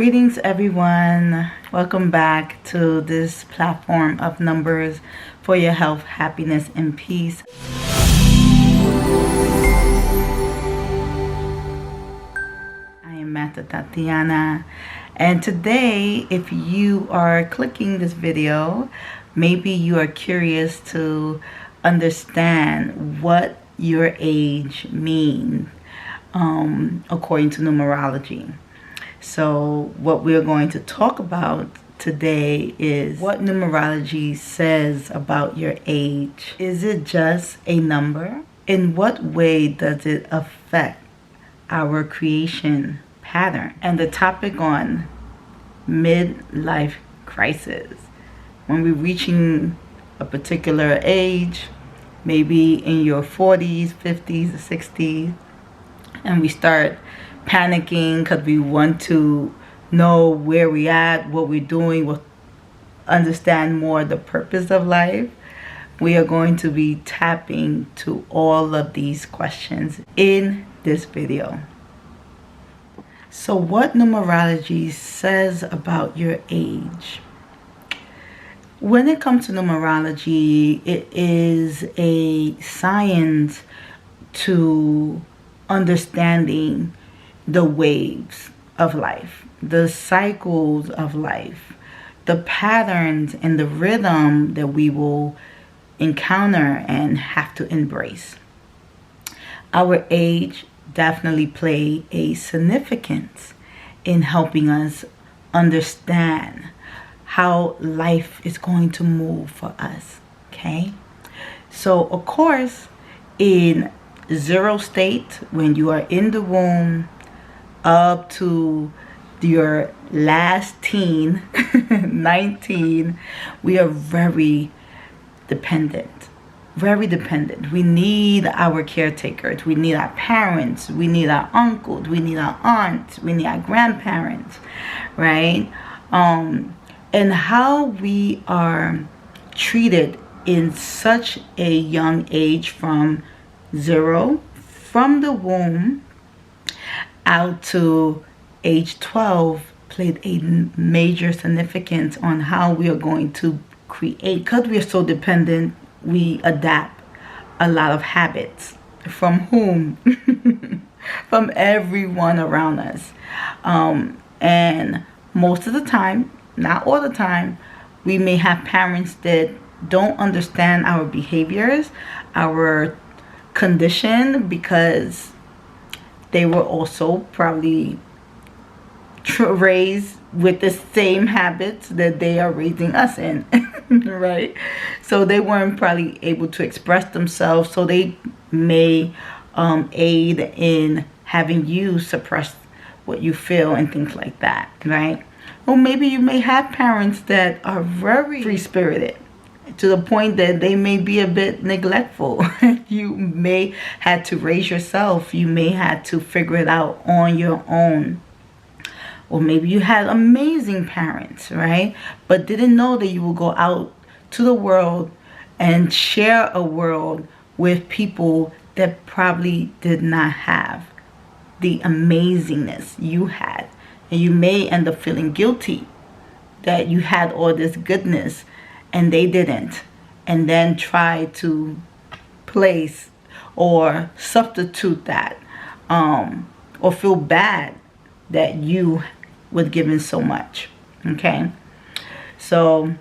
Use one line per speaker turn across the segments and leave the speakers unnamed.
Greetings everyone. Welcome back to this platform of numbers for your health, happiness, and peace. I am Mata Tatiana, and today, if you are clicking this video, maybe you are curious to understand what your age means according to numerology. So what we're going to talk about today is what numerology says about your age. Is it just a number? In what way does it affect our creation pattern? And the topic on midlife crisis. When we're reaching a particular age, maybe in your 40s, 50s, 60s, and we start panicking because we want to know where we're at, what we're doing, we'll understand more the purpose of life. We are going to be tapping to all of these questions in this video. So what numerology says about your age. When it comes to numerology, it is a science to understanding the waves of life, the cycles of life, the patterns and the rhythm that we will encounter and have to embrace. Our age definitely play a significance in helping us understand how life is going to move for us, okay? So, of course, in zero state, when you are in the womb, up to your last teen, 19, we are very dependent. Very dependent. We need our caretakers. We need our parents. We need our uncles. We need our aunts. We need our grandparents, right? And how we are treated in such a young age from zero, from the womb, out to age 12 played a major significance on how we are going to create. Because we are so dependent, we adapt a lot of habits. From whom? From everyone around us. And most of the time, not all the time, we may have parents that don't understand our behaviors, our condition, because they were also probably raised with the same habits that they are raising us in, right? So they weren't probably able to express themselves, so they may aid in having you suppress what you feel and things like that, right? Or maybe you may have parents that are very free-spirited, to the point that they may be a bit neglectful. You may have to raise yourself. You may have to figure it out on your own. Or maybe you had amazing parents, right? But didn't know that you would go out to the world and share a world with people that probably did not have the amazingness you had. And you may end up feeling guilty that you had all this goodness and they didn't, and then try to place or substitute that, or feel bad that you were given so much, okay? So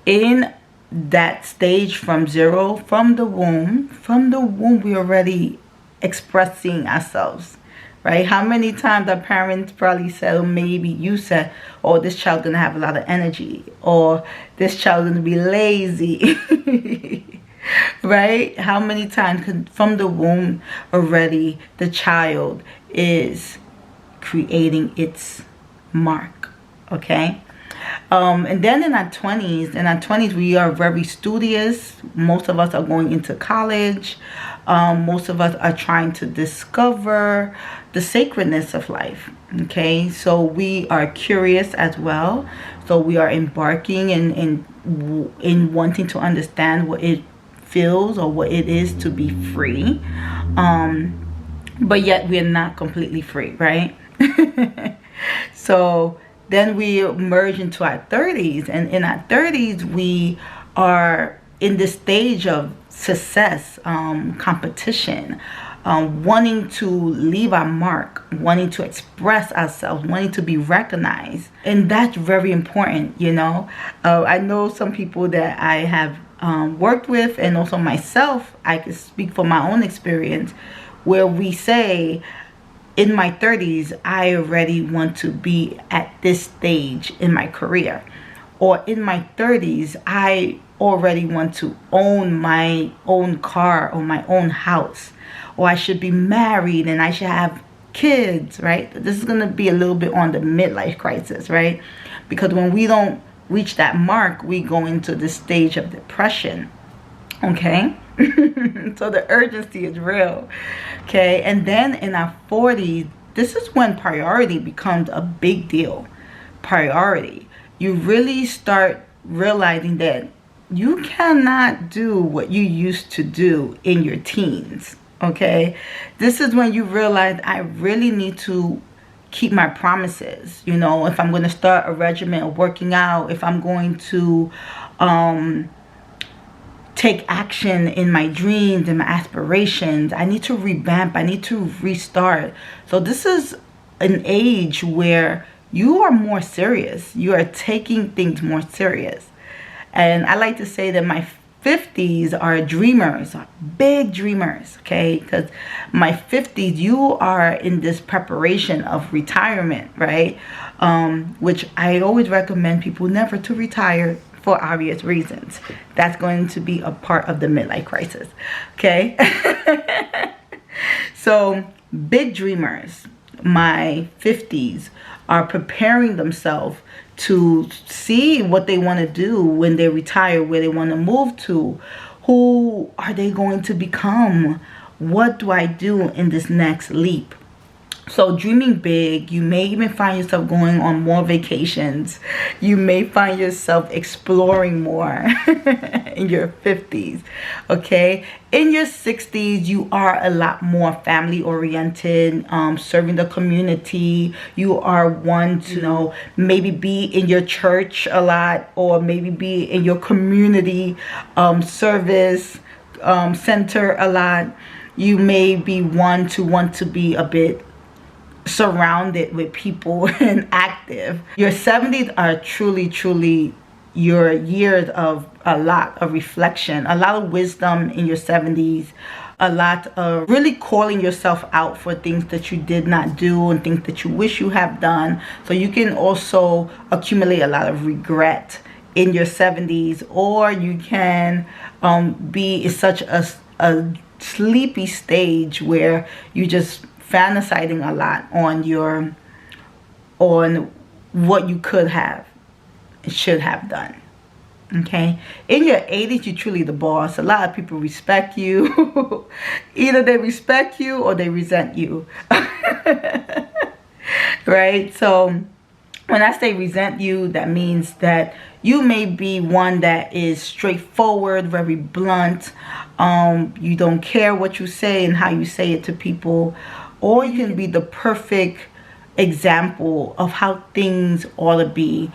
in that stage from zero, from the womb, we already expressing ourselves, right? How many times our parents probably said, or maybe you said, oh, this child's gonna have a lot of energy, or this child's gonna be lazy, right? How many times from the womb already the child is creating its mark, okay? And then in our 20s, we are very studious. Most of us are going into college. Most of us are trying to discover the sacredness of life, okay? So we are curious as well. So we are embarking in wanting to understand what it feels or what it is to be free. But yet we're not completely free, right? So then we merge into our 30s, and in our 30s we are in this stage of success, competition, wanting to leave our mark, wanting to express ourselves, wanting to be recognized. And that's very important, you know. I know some people that I have worked with, and also myself, I can speak from my own experience, where we say, in my 30s, I already want to be at this stage in my career. Or in my 30s, I already want to own my own car or my own house. Or I should be married and I should have kids, right? This is going to be a little bit on the midlife crisis, right? Because when we don't reach that mark, we go into this stage of depression, okay? So the urgency is real, okay? And then in our 40s, this is when priority becomes a big deal. Priority. You really start realizing that you cannot do what you used to do in your teens, okay? This is when you realize, I really need to keep my promises. You know, if I'm going to start a regimen of working out, if I'm going to take action in my dreams and my aspirations, I need to revamp, I need to restart. So this is an age where you are more serious. You are taking things more serious. And I like to say that my 50s are dreamers, big dreamers, okay? Because my 50s, you are in this preparation of retirement, right? Which I always recommend people never to retire, for obvious reasons. That's going to be a part of the midlife crisis, okay? So big dreamers, my 50s, are preparing themselves to see what they want to do when they retire, where they want to move to, who are they going to become, what do I do in this next leap. So dreaming big, you may even find yourself going on more vacations. You may find yourself exploring more in your 50s, okay? In your 60s, you are a lot more family oriented, serving the community. You are one to, you know, maybe be in your church a lot, or maybe be in your community service center a lot. You may be one to want to be a bit surrounded with people and active. Your 70s are truly your years of a lot of reflection, a lot of wisdom in your 70s, a lot of really calling yourself out for things that you did not do and things that you wish you have done. So you can also accumulate a lot of regret in your 70s, or you can be in such a sleepy stage where you just fantasizing a lot on what you could have and should have done, okay? In your 80s, you're truly the boss. A lot of people respect you. Either they respect you or they resent you. Right? So when I say resent you, that means that you may be one that is straightforward, very blunt. You don't care what you say and how you say it to people. Or you can be the perfect example of how things ought to be.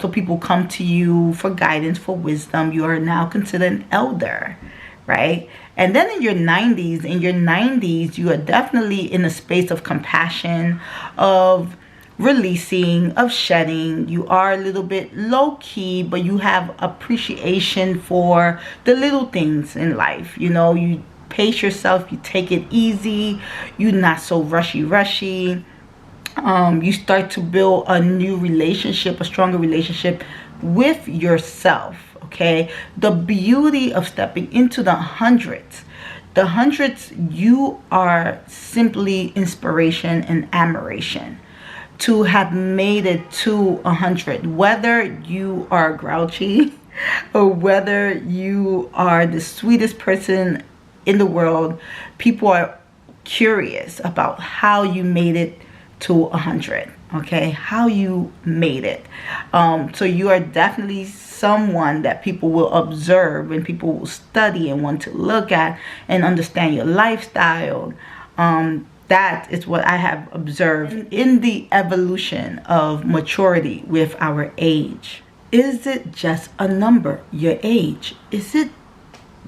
So people come to you for guidance, for wisdom. You are now considered an elder, right? And then in your 90s, you are definitely in a space of compassion, of releasing, of shedding. You are a little bit low-key, but you have appreciation for the little things in life. You know, you pace yourself, you take it easy, you're not so rushy. You start to build a new relationship, a stronger relationship with yourself, okay? The beauty of stepping into the hundreds, you are simply inspiration and admiration. To have made it to 100, whether you are grouchy or whether you are the sweetest person in the world, people are curious about how you made it to 100, okay? How you made it. So you are definitely someone that people will observe and people will study and want to look at and understand your lifestyle. That is what I have observed in the evolution of maturity with our age. Is it just a number, your age? Is it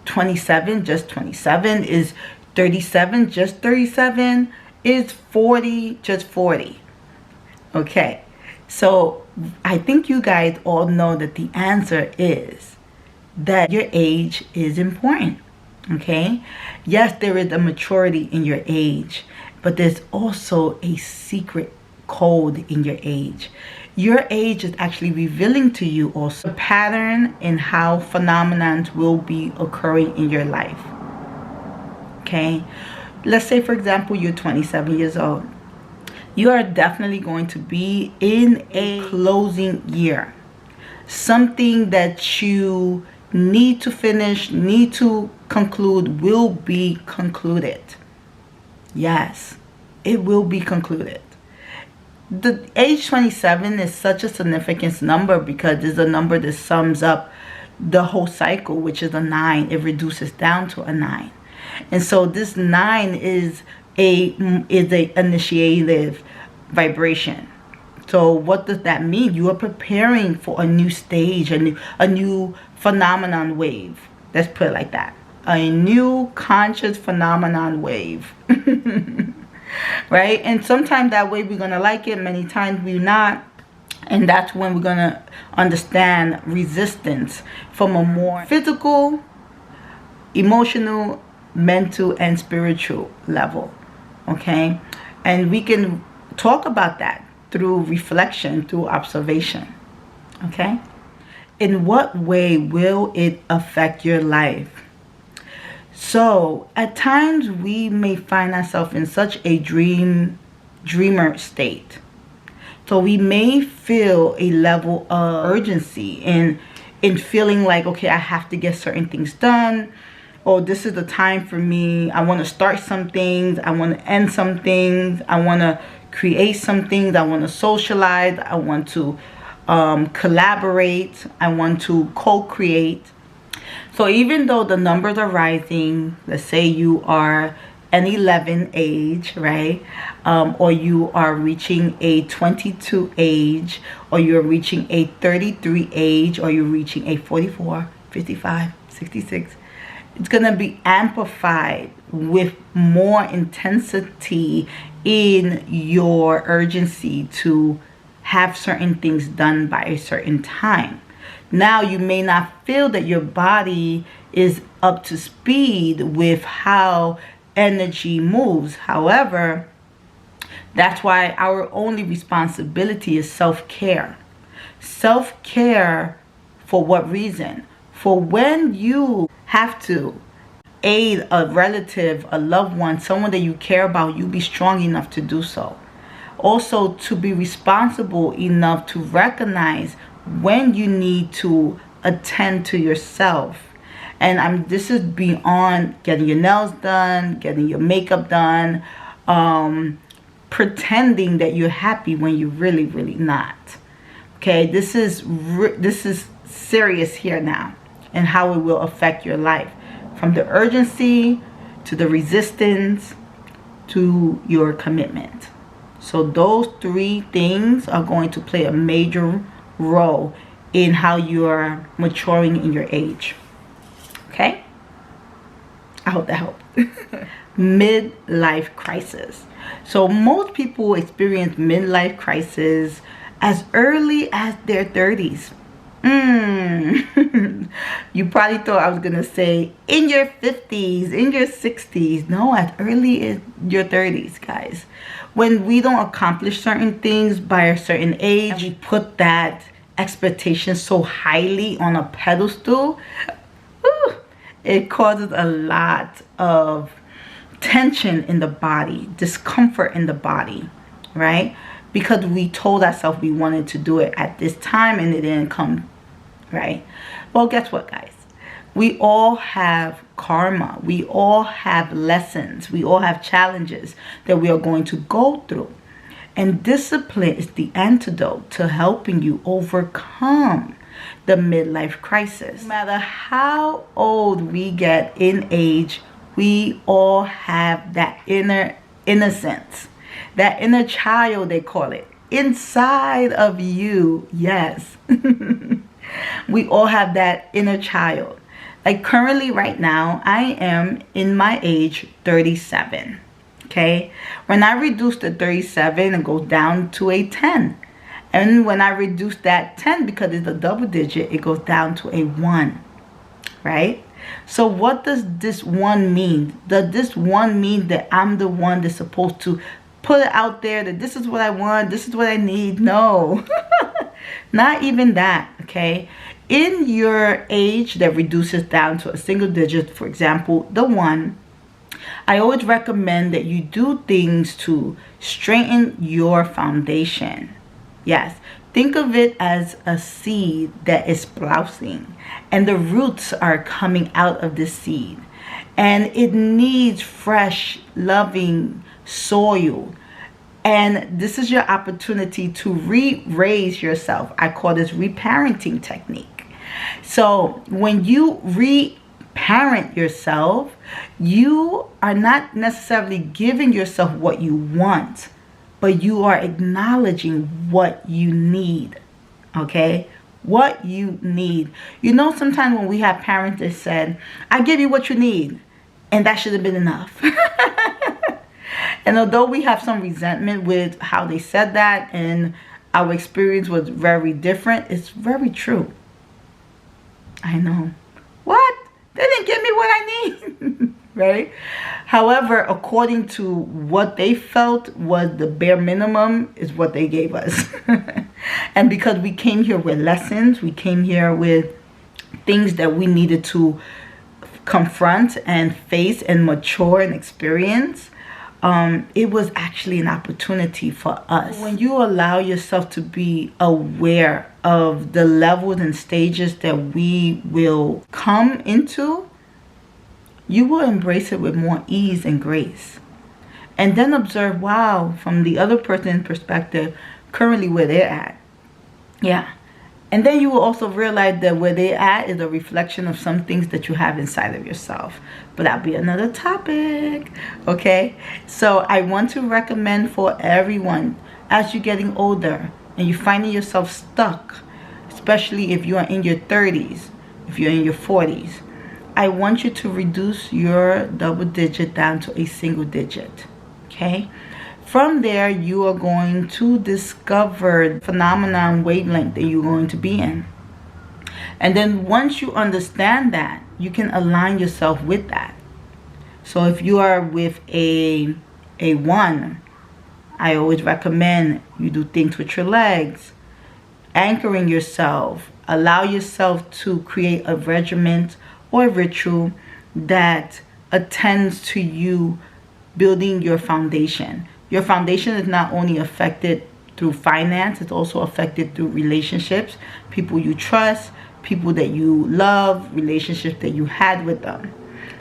27, just 27? Is 37, just 37? Is 40, just 40? Okay, so I think you guys all know that the answer is that your age is important. Okay, yes, there is a maturity in your age, but there's also a secret code in your age. Your age is actually revealing to you also a pattern in how phenomena will be occurring in your life. Okay, let's say for example you're 27 years old. You are definitely going to be in a closing year. Something that you need to finish, need to conclude, will be concluded. Yes, it will be concluded. The age 27 is such a significant number because it's a number that sums up the whole cycle, which is a 9. It reduces down to a 9. And so this 9 is a initiative vibration. So what does that mean? You are preparing for a new stage, a new phenomenon wave. Let's put it like that. A new conscious phenomenon wave. Right? And sometimes that way we're going to like it. Many times we're not. And that's when we're going to understand resistance from a more physical, emotional, mental, and spiritual level. Okay? And we can talk about that through reflection, through observation. Okay? In what way will it affect your life? So at times we may find ourselves in such a dreamer state. So we may feel a level of urgency in feeling like, okay, I have to get certain things done. Oh, this is the time for me. I want to start some things. I want to end some things. I want to create some things. I want to socialize. I want to collaborate. I want to co-create. So even though the numbers are rising, let's say you are an 11 age, right? Or you are reaching a 22 age, or you're reaching a 33 age, or you're reaching a 44, 55, 66. It's going to be amplified with more intensity in your urgency to have certain things done by a certain time. Now you may not feel that your body is up to speed with how energy moves. However, that's why our only responsibility is self-care. Self-care for what reason? For when you have to aid a relative, a loved one, someone that you care about, you be strong enough to do so. Also, to be responsible enough to recognize when you need to attend to yourself. And this is beyond getting your nails done, getting your makeup done, pretending that you're happy when you're really, really not. Okay, this is serious here now, and how it will affect your life, from the urgency to the resistance to your commitment. So those 3 things are going to play a major role in how you are maturing in your age. Okay, I hope that helped. Midlife crisis. So most people experience midlife crisis as early as their 30s. You probably thought I was gonna say in your 50s, in your 60s. No, as early as your 30s, guys. When we don't accomplish certain things by a certain age, we put that expectation so highly on a pedestal, it causes a lot of tension in the body, discomfort in the body, right? Because we told ourselves we wanted to do it at this time and it didn't come, right? Well, guess what, guys? We all have karma. We all have lessons. We all have challenges that we are going to go through. And discipline is the antidote to helping you overcome the midlife crisis. No matter how old we get in age, we all have that inner innocence, that inner child, they call it, inside of you. Yes. We all have that inner child. Like currently right now, I am in my age 37. Okay. When I reduce the 37, it goes down to a 10. And when I reduce that 10, because it's a double digit, it goes down to a 1. Right? So what does this 1 mean? Does this 1 mean that I'm the one that's supposed to put it out there, that this is what I want, this is what I need? No. Not even that. Okay. In your age that reduces down to a single digit, for example, the 1, I always recommend that you do things to strengthen your foundation. Yes, think of it as a seed that is sprouting, and the roots are coming out of the seed, and it needs fresh, loving soil. And this is your opportunity to re-raise yourself. I call this reparenting technique. So when you reparent yourself, you are not necessarily giving yourself what you want, but you are acknowledging what you need. Okay? What you need. You know, sometimes when we have parents that said, I give you what you need, and that should have been enough. And although we have some resentment with how they said that, and our experience was very different, it's very true. I know. What? They didn't give me what I need. Right? However, according to what they felt was the bare minimum is what they gave us. And because we came here with lessons, we came here with things that we needed to confront and face and mature and experience, it was actually an opportunity for us. When you allow yourself to be aware of the levels and stages that we will come into, you will embrace it with more ease and grace. And then observe, wow, from the other person's perspective, currently where they're at. Yeah. And then you will also realize that where they're at is a reflection of some things that you have inside of yourself. But that'll be another topic. Okay? So I want to recommend for everyone, as you're getting older and you're finding yourself stuck, especially if you are in your 30s, if you're in your 40s, I want you to reduce your double digit down to a single digit. Okay? From there, you are going to discover phenomenon wavelength that you're going to be in. And then once you understand that, you can align yourself with that. So if you are with a 1, I always recommend you do things with your legs, anchoring yourself, allow yourself to create a regiment or a ritual that attends to you building your foundation. Your foundation is not only affected through finance, it's also affected through relationships, people you trust, people that you love, relationships that you had with them.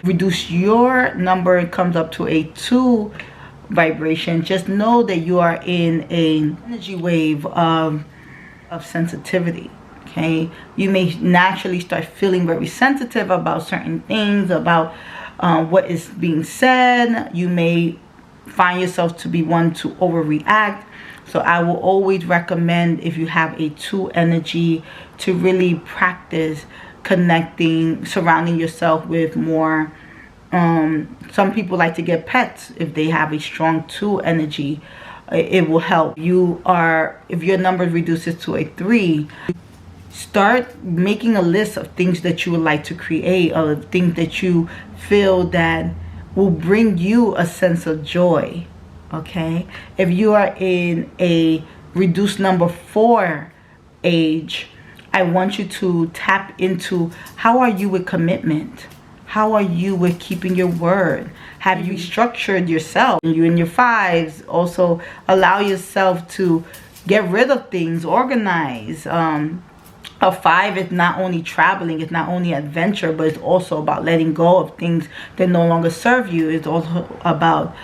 Reduce your number, it comes up to a 2 vibration. Just know that you are in an energy wave of sensitivity. Okay, you may naturally start feeling very sensitive about certain things, about what is being said. You may find yourself to be one to overreact. So I will always recommend, if you have a 2 energy, to really practice connecting, surrounding yourself with more. Some people like to get pets if they have a strong 2 energy. It will help. If your number reduces to a 3, start making a list of things that you would like to create, or things that you feel that will bring you a sense of joy. Okay? If you are in a reduced number 4 age, I want you to tap into, how are you with commitment? How are you with keeping your word? Have you structured yourself? You in your 5s, also allow yourself to get rid of things, organize. A 5 is not only traveling, it's not only adventure, but it's also about letting go of things that no longer serve you. It's also about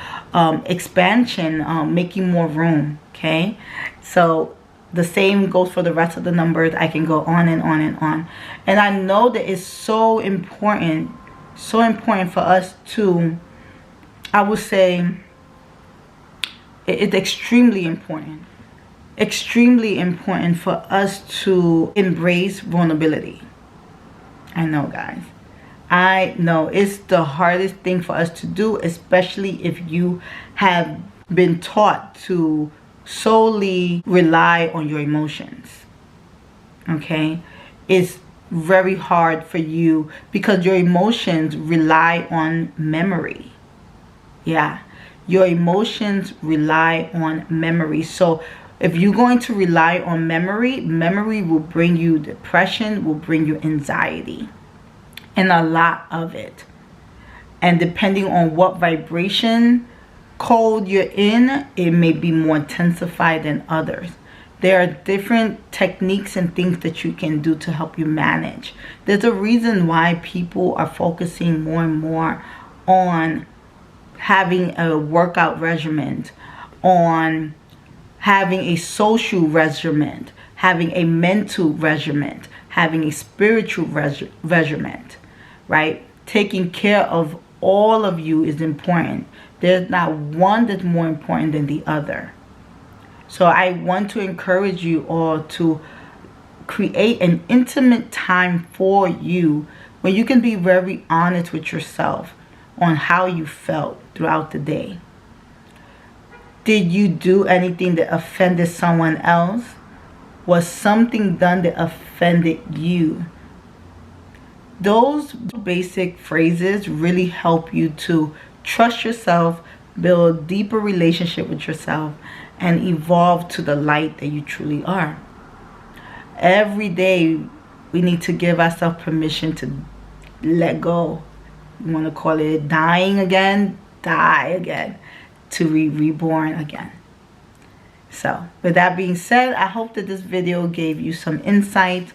expansion, making more room. Okay, so the same goes for the rest of the numbers. I can go on and on and on. And I know that it's so important for us to, I would say, It's extremely important for us to embrace vulnerability. I know, guys. I know it's the hardest thing for us to do, especially if you have been taught to solely rely on your emotions. Okay? It's very hard for you because your emotions rely on memory. Yeah. Your emotions rely on memory. So if you're going to rely on memory, memory will bring you depression, will bring you anxiety, and a lot of it. And depending on what vibration code you're in, it may be more intensified than others. There are different techniques and things that you can do to help you manage. There's a reason why people are focusing more and more on having a workout regimen, on having a social regimen, having a mental regimen, having a spiritual regimen, right? Taking care of all of you is important. There's not one that's more important than the other. So I want to encourage you all to create an intimate time for you where you can be very honest with yourself on how you felt throughout the day. Did you do anything that offended someone else? Was something done that offended you? Those basic phrases really help you to trust yourself, build a deeper relationship with yourself, and evolve to the light that you truly are. Every day, we need to give ourselves permission to let go. You want to call it dying again? Die again. To be reborn again. So with that being said, I hope that this video gave you some insight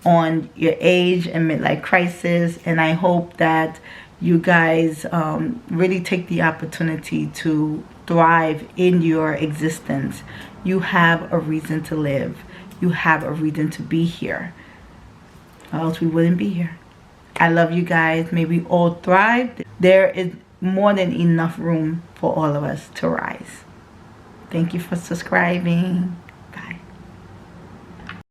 on your age and midlife crisis, and I hope that you guys really take the opportunity to thrive in your existence. You have a reason to live. You have a reason to be here, or else we wouldn't be here. I love you guys. May we all thrive. There is more than enough room for all of us to rise. Thank you for subscribing.